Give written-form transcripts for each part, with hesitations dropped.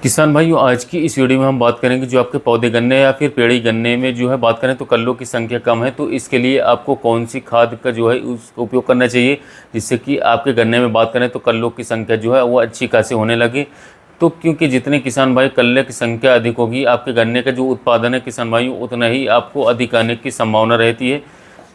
किसान भाइयों, आज की इस वीडियो में हम बात करेंगे जो आपके पौधे गन्ने या फिर पेड़ी गन्ने में जो है बात करें तो कल्लों की संख्या कम है, तो इसके लिए आपको कौन सी खाद का जो है उसका उपयोग करना चाहिए जिससे कि आपके गन्ने में बात करें तो कल्लों की संख्या जो है वो अच्छी खासी होने लगे। तो क्योंकि जितने किसान भाई कल्ले की संख्या अधिक होगी, आपके गन्ने का जो उत्पादन है किसान भाइयों उतना ही आपको अधिक आने की संभावना रहती है।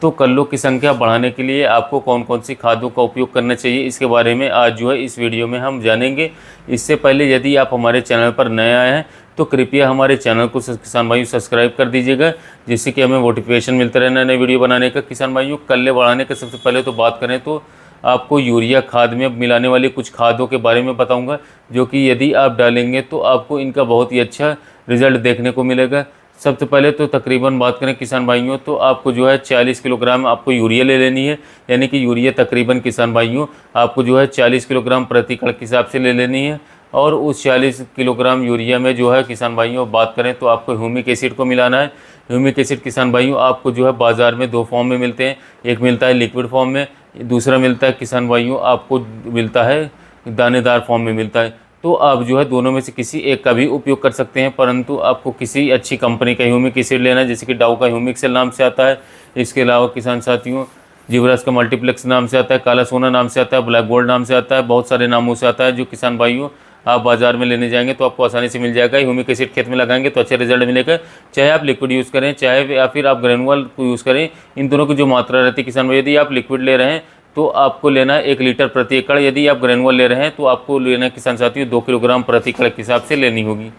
तो कल्लों की संख्या बढ़ाने के लिए आपको कौन कौन सी खादों का उपयोग करना चाहिए, इसके बारे में आज जो है इस वीडियो में हम जानेंगे। इससे पहले यदि आप हमारे चैनल पर नए आए हैं तो कृपया हमारे चैनल को किसान भाइयों सब्सक्राइब कर दीजिएगा, जिससे कि हमें मोटिवेशन मिलता रहे नए नए वीडियो बनाने का। किसान भाइयों, कल्ले बढ़ाने के सबसे पहले तो बात करें तो आपको यूरिया खाद में मिलाने वाली कुछ खादों के बारे में बताऊंगा, जो कि यदि आप डालेंगे तो आपको इनका बहुत ही अच्छा रिजल्ट देखने को मिलेगा। सबसे पहले तो तकरीबन बात करें किसान भाइयों तो आपको जो है 40 किलोग्राम आपको यूरिया ले लेनी है, यानी कि यूरिया तकरीबन किसान भाइयों आपको जो है 40 किलोग्राम प्रति एकड़ के हिसाब से ले लेनी है। और उस 40 किलोग्राम यूरिया में जो है किसान भाइयों बात करें तो आपको ह्यूमिक एसिड को मिलाना है। ह्यूमिक एसिड किसान भाइयों आपको जो है बाज़ार में दो फॉर्म में मिलते हैं, एक मिलता है लिक्विड फॉर्म में, दूसरा मिलता है किसान भाइयों आपको मिलता है दानेदार फॉर्म में मिलता है। तो आप जो है दोनों में से किसी एक का भी उपयोग कर सकते हैं, परंतु आपको किसी अच्छी कंपनी का ह्यूमिक एसिड लेना है, जैसे कि डाउ का ह्यूमिक सेल नाम से आता है। इसके अलावा किसान साथियों जीवराज का मल्टीप्लेक्स नाम से आता है, काला सोना नाम से आता है, ब्लैक गोल्ड नाम से आता है, बहुत सारे नामों से आता है, जो किसान भाइयों आप बाजार में लेने जाएंगे तो आपको आसानी से मिल जाएगा। ह्यूमिक एसिड खेत में लगाएंगे तो अच्छे रिजल्ट मिलेगा, चाहे आप लिक्विड यूज़ करें चाहे या फिर आप ग्रेनुअल को यूज़ करें। इन दोनों की जो मात्रा रहती है किसान भाई, यदि आप लिक्विड ले रहे हैं तो आपको लेना है 1 लीटर प्रति एकड़, यदि आप ग्रेनुअल ले रहे हैं तो आपको लेना है किसान साथियों 2 किलोग्राम प्रति एकड़ के हिसाब से लेनी होगी।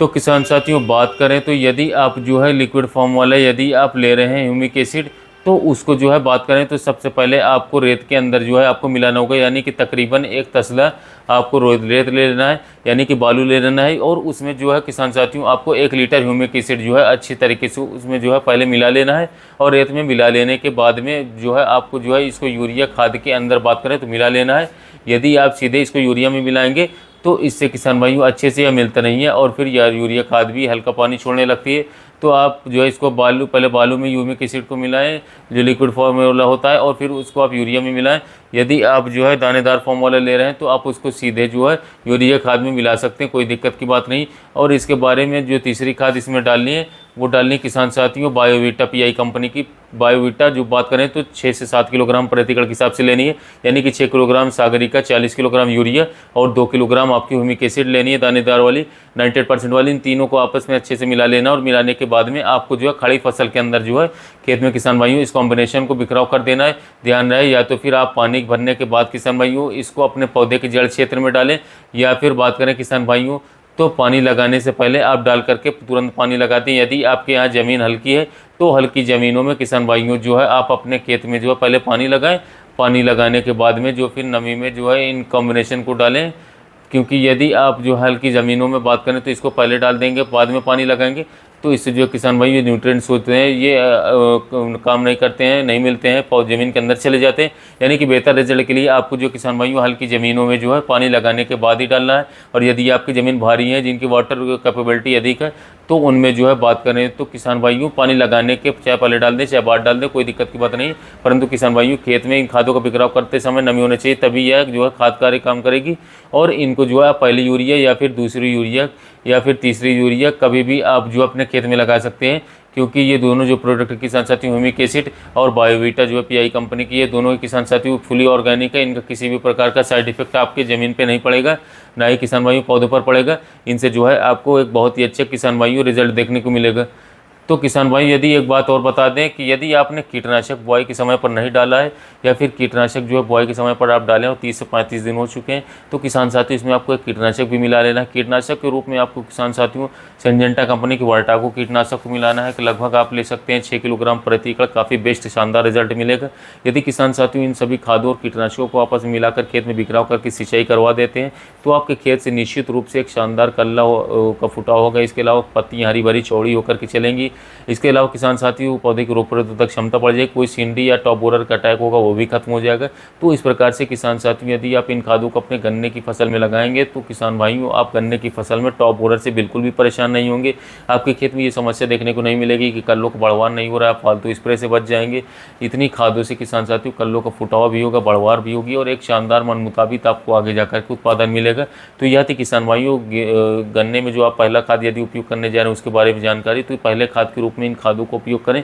तो किसान साथियों बात करें तो यदि आप जो है लिक्विड फॉर्म वाला यदि आप ले रहे हैं ह्यूमिक एसिड, तो उसको जो है बात करें तो सबसे पहले आपको रेत के अंदर जो है आपको मिलाना होगा, यानी कि तकरीबन 1 तसला आपको रेत ले लेना है, यानी कि बालू ले लेना है। और उसमें जो है किसान साथियों आपको 1 लीटर ह्यूमिक एसिड जो है अच्छी तरीके से उसमें जो है पहले मिला लेना है। और रेत में मिला लेने के बाद में जो है आपको जो है इसको यूरिया खाद के अंदर बात करें तो मिला लेना है। यदि आप सीधे इसको यूरिया में मिलाएंगे तो इससे किसान भाइयों अच्छे से यह मिलता नहीं है, और फिर यार यूरिया खाद भी हल्का पानी छोड़ने लगती है। तो आप जो है इसको पहले बालू में ह्यूमिक एसिड को मिलाएं जो लिक्विड फॉर्म वाला होता है, और फिर उसको आप यूरिया में मिलाएं। यदि आप जो है दानेदार फॉर्म वाला ले रहे हैं तो आप उसको सीधे जो है यूरिया खाद में मिला सकते हैं, कोई दिक्कत की बात नहीं। और इसके बारे में जो तीसरी खाद इसमें डालनी है वो डालनी किसान साथियों बायोवीटा पीआई कंपनी की। बायोवीटा जो बात करें तो 6 से 7 किलोग्राम प्रति एकड़ के हिसाब से लेनी है, यानी कि 6 किलोग्राम सागरिका, 40 किलोग्राम यूरिया और 2 किलोग्राम आपकी ह्यूमिक एसिड लेनी है दानेदार वाली 98% वाली। इन तीनों को आपस में अच्छे से मिला लेना, और मिलाने के बाद में आपको जो है खड़ी फसल के अंदर जो है खेत में किसान भाइयों इस कॉम्बिनेशन को बिखराव कर देना है। ध्यान रहे, या तो फिर आप पानी भरने के बाद किसान भाइयों इसको अपने पौधे के जड़ क्षेत्र में डालें, या फिर बात करें किसान भाइयों तो पानी लगाने से पहले आप डाल करके तुरंत पानी लगाते हैं। यदि आपके यहाँ ज़मीन हल्की है तो हल्की ज़मीनों में किसान भाइयों जो है आप अपने खेत में जो है पहले पानी लगाएं, पानी लगाने के बाद में जो फिर नमी में जो है इन कॉम्बिनेशन को डालें। क्योंकि यदि आप जो हल्की ज़मीनों में बात करें तो इसको पहले डाल देंगे बाद में पानी लगाएंगे, तो इससे जो किसान भाई ये न्यूट्रिएंट्स होते हैं ये काम नहीं करते हैं, नहीं मिलते हैं, ज़मीन के अंदर चले जाते हैं। यानी कि बेहतर रिजल्ट के लिए आपको जो किसान भाइयों हल्की ज़मीनों में जो है पानी लगाने के बाद ही डालना है। और यदि आपकी ज़मीन भारी है जिनकी वाटर कैपेबिलिटी अधिक है तो उनमें जो है बात करें तो किसान भाइयों पानी लगाने के चाहे पहले डाल दें चाहे बाद डाल दें, कोई दिक्कत की बात नहीं। परंतु किसान भाइयों खेत में इन खादों का बिखराव करते समय नमी होनी चाहिए, तभी यह जो है खाद कार्य काम करेगी। और इनको जो है पहली यूरिया या फिर दूसरी यूरिया या फिर तीसरी यूरिया कभी भी आप जो अपने खेत में लगा सकते हैं, क्योंकि ये दोनों जो प्रोडक्ट किसान साथियों ह्यूमिक एसिड और बायोवीटा जो है पीआई कंपनी की, ये दोनों किसान साथियों फुली ऑर्गेनिक है। इनका किसी भी प्रकार का साइड इफेक्ट आपके ज़मीन पे नहीं पड़ेगा, ना ही किसान भाइयों पौधों पर पड़ेगा। इनसे जो है आपको एक बहुत ही अच्छे किसान भाइयों रिजल्ट देखने को मिलेगा। तो किसान भाई यदि एक बात और बता दें कि यदि आपने कीटनाशक बुआई के समय पर नहीं डाला है, या फिर कीटनाशक जो है बुआई के समय पर आप डालें और 30 से 35 दिन हो चुके हैं, तो किसान साथियों इसमें आपको एक कीटनाशक भी मिला लेना है। कीटनाशक के रूप में आपको किसान साथियों सिंजेंटा कंपनी की वर्टागो कीटनाशक को मिलाना है, कि लगभग आप ले सकते हैं 6 किलोग्राम प्रति एकड़, काफ़ी बेस्ट शानदार रिजल्ट मिलेगा। यदि किसान साथियों इन सभी खादों और कीटनाशकों को आपस में मिलाकर खेत में बिखराव करके सिंचाई करवा देते हैं तो आपके खेत से निश्चित रूप से एक शानदार कल्ला का फुटा होगा। इसके अलावा पत्तियाँ हरी भरी चौड़ी होकर के चलेंगी, इसके अलावा किसान साथियों पौधे की रोग प्रतिरोधक क्षमता बढ़ जाएगी, कोई सिंडी या टॉप बोरर का अटैक होगा वो भी खत्म हो जाएगा। तो इस प्रकार से किसान साथियों यदि आप इन खादों को अपने गन्ने की फसल में लगाएंगे तो किसान भाइयों आप गन्ने की फसल में टॉप बोरर से बिल्कुल भी परेशान नहीं होंगे। आपके खेत में ये समस्या देखने को नहीं मिलेगी कि कल्लों का बढ़वार नहीं हो रहा है, फालतू स्प्रे से बच जाएंगे। इतनी खादों से किसान साथियों कल्लों का फुटाव भी होगा, बढ़वार भी होगी और एक शानदार मन मुताबिक आपको आगे जाकर के उत्पादन मिलेगा। तो यह थी किसान भाइयों गन्ने में जो आप पहला खाद यदि उपयोग करने जा रहे हैं उसके बारे में जानकारी। तो पहले खाद के रूप में इन खादों का उपयोग करें।